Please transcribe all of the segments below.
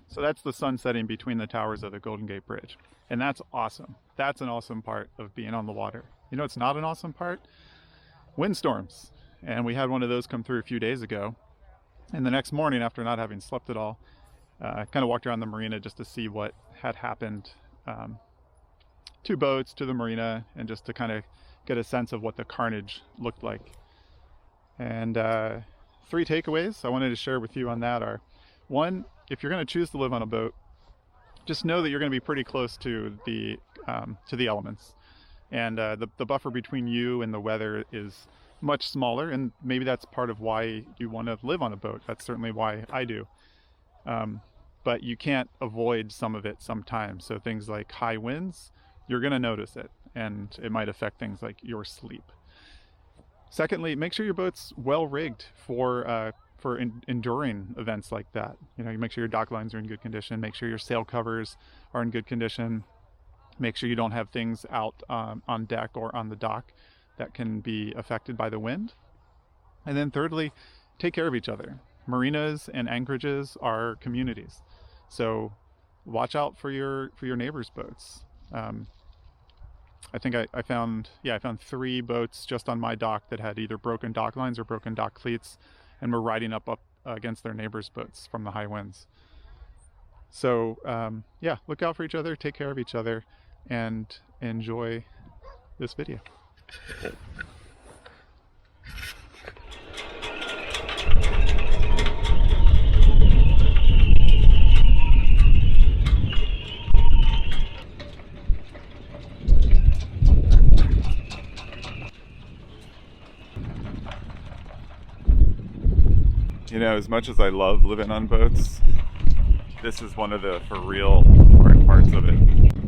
So that's the sun setting between the towers of the Golden Gate Bridge. And that's awesome. That's an awesome part of being on the water. You know, it's not an awesome part? Windstorms. And we had one of those come through a few days ago. And the next morning, after not having slept at all, I kind of walked around the marina just to see what had happened to boats, to the marina, and just to kind of get a sense of what the carnage looked like. And 3 takeaways I wanted to share with you on that are, one, if you're going to choose to live on a boat, just know that you're going to be pretty close to the elements, and the buffer between you and the weather is much smaller, and maybe that's part of why you want to live on a boat. That's certainly why I do. But you can't avoid some of it sometimes. So things like high winds, you're going to notice it, and it might affect things like your sleep. Secondly, make sure your boat's well rigged for enduring events like that. You know, you make sure your dock lines are in good condition, make sure your sail covers are in good condition, make sure you don't have things out on deck or on the dock that can be affected by the wind. And then thirdly, take care of each other. Marinas and anchorages are communities, so watch out for your neighbors' boats. I think I found 3 boats just on my dock that had either broken dock lines or broken dock cleats, and were riding up against their neighbors' boats from the high winds. So look out for each other, take care of each other, and enjoy this video. You know, as much as I love living on boats, this is one of the for real hard parts of it.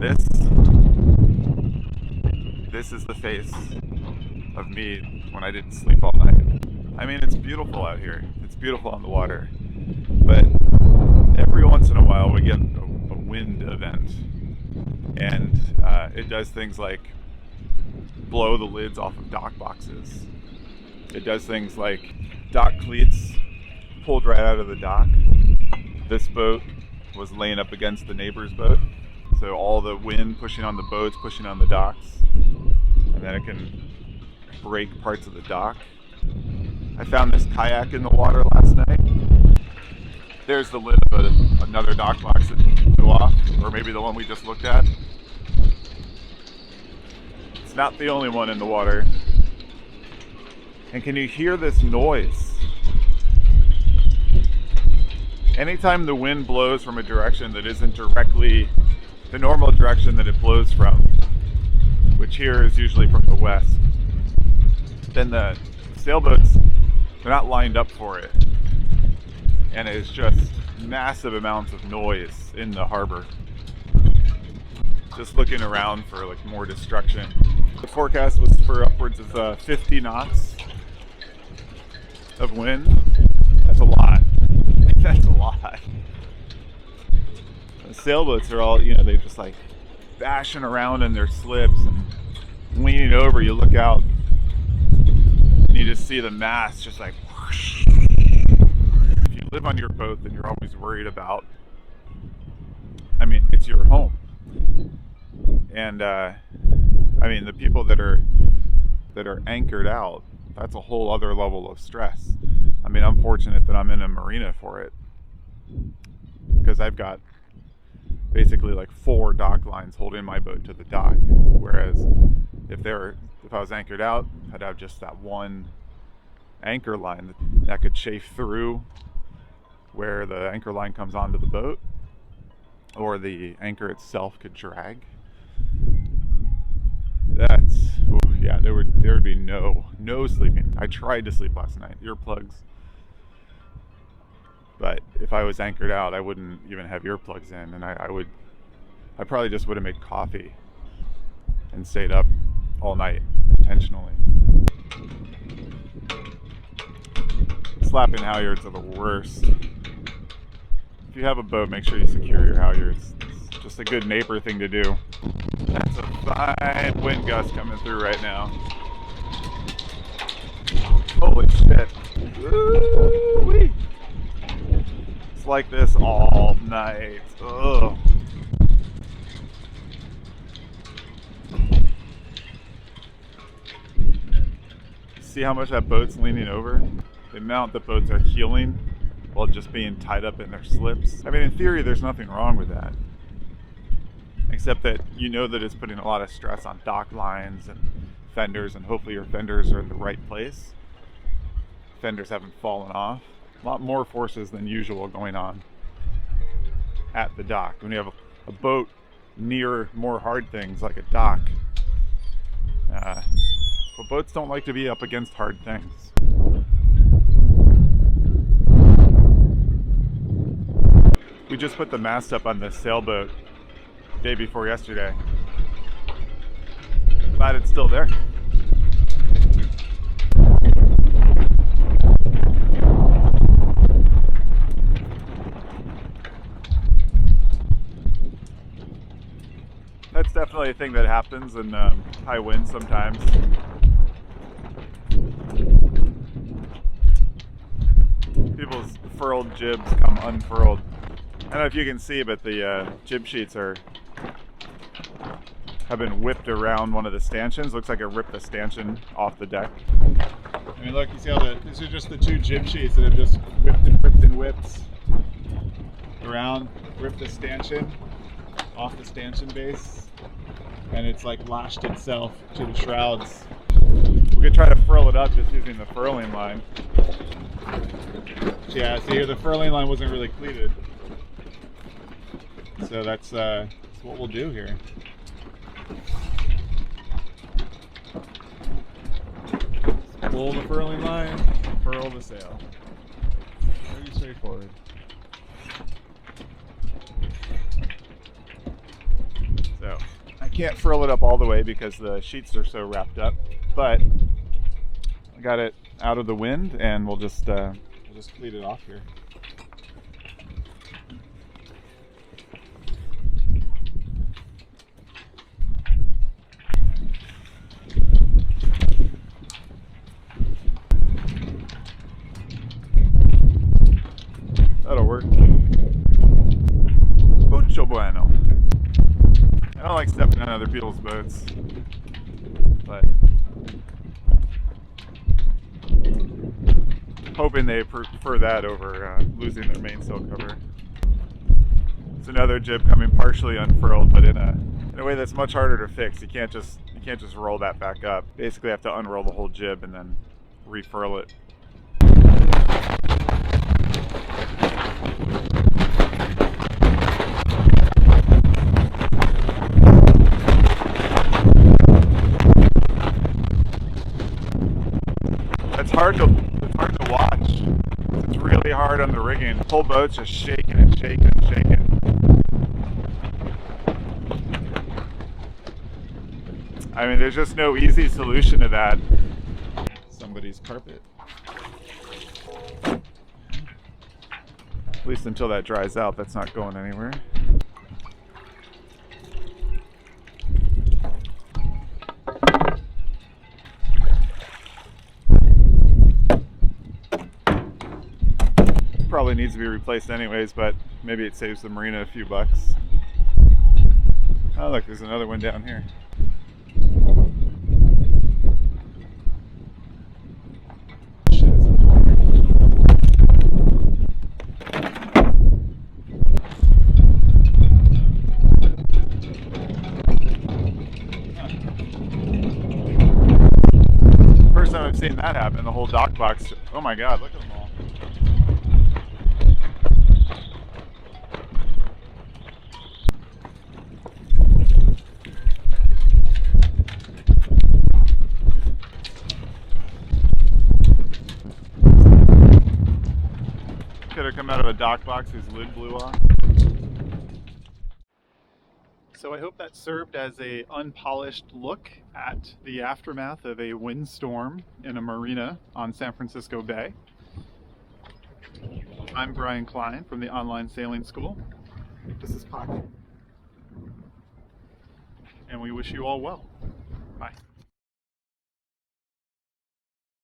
This is the face of me when I didn't sleep all night. I mean, it's beautiful out here. It's beautiful on the water. But every once in a while we get a wind event. And it does things like blow the lids off of dock boxes. It does things like dock cleats pulled right out of the dock. This boat was laying up against the neighbor's boat, so all the wind pushing on the boats, pushing on the docks, and then it can break parts of the dock. I found this kayak in the water last night. There's the lid of another dock box that blew off, or maybe the one we just looked at. It's not the only one in the water. And can you hear this noise? Anytime the wind blows from a direction that isn't directly the normal direction that it blows from, which here is usually from the west, then the sailboats, they're not lined up for it. And it's just massive amounts of noise in the harbor. Just looking around for like more destruction. The forecast was for upwards of 50 knots of wind. That's a lot. That's a lot. The sailboats are all, they just like bashing around in their slips and leaning over. You look out and you just see the mast just like whoosh. If you live on your boat, then you're always worried about, it's your home. And the people that are anchored out, that's a whole other level of stress. I'm fortunate that I'm in a marina for it, because I've got basically like 4 dock lines holding my boat to the dock, whereas if I was anchored out, I'd have just that one anchor line that could chafe through where the anchor line comes onto the boat, or the anchor itself could drag. There would be no sleeping. I tried to sleep last night, earplugs. But if I was anchored out, I wouldn't even have earplugs in, and I probably just would have made coffee and stayed up all night intentionally. Slapping halyards are the worst. If you have a boat, make sure you secure your halyards. It's just a good neighbor thing to do. That's a fine wind gust coming through right now. Holy shit. Woo-wee. It's like this all night. Ugh. See how much that boat's leaning over? The amount that boats are heeling while just being tied up in their slips. I mean, in theory, there's nothing wrong with that. Except that you know that it's putting a lot of stress on dock lines and fenders, and hopefully your fenders are in the right place. Fenders haven't fallen off. A lot more forces than usual going on at the dock. When you have a boat near more hard things like a dock, but boats don't like to be up against hard things. We just put the mast up on this sailboat day before yesterday. Glad it's still there. That's definitely a thing that happens in high winds sometimes. People's furled jibs come unfurled. I don't know if you can see, but the jib sheets have been whipped around one of the stanchions. Looks like it ripped the stanchion off the deck. I mean, look, you see how these are just the two jib sheets that have just whipped and whipped around, ripped the stanchion off the stanchion base, and it's like lashed itself to the shrouds. We could try to furl it up just using the furling line. Yeah, see here the furling line wasn't really cleated. So that's what we'll do here. Pull the furling line, furl the sail. Pretty straightforward. So I can't furl it up all the way because the sheets are so wrapped up, but I got it out of the wind, and we'll just cleat it off here. That'll work. Mucho bueno. I don't like stepping on other people's boats, but hoping they prefer that over losing their mainsail cover. It's another jib coming partially unfurled, but in a way that's much harder to fix. You can't just roll that back up. Basically, you have to unroll the whole jib and then refurl it. It's hard to watch. It's really hard on the rigging. The whole boat's just shaking and shaking and shaking. I mean, there's just no easy solution to that. Somebody's carpet. At least until that dries out, that's not going anywhere. Probably needs to be replaced anyways, but maybe it saves the marina a few bucks. Oh look, there's another one down here. First time I've seen that happen, the whole dock box. Oh my god, look at them all. Could have come out of a dock box whose lid blew off. So I hope that served as an unpolished look at the aftermath of a windstorm in a marina on San Francisco Bay. I'm Brian Klein from the Online Sailing School. This is Pocket. And we wish you all well. Bye.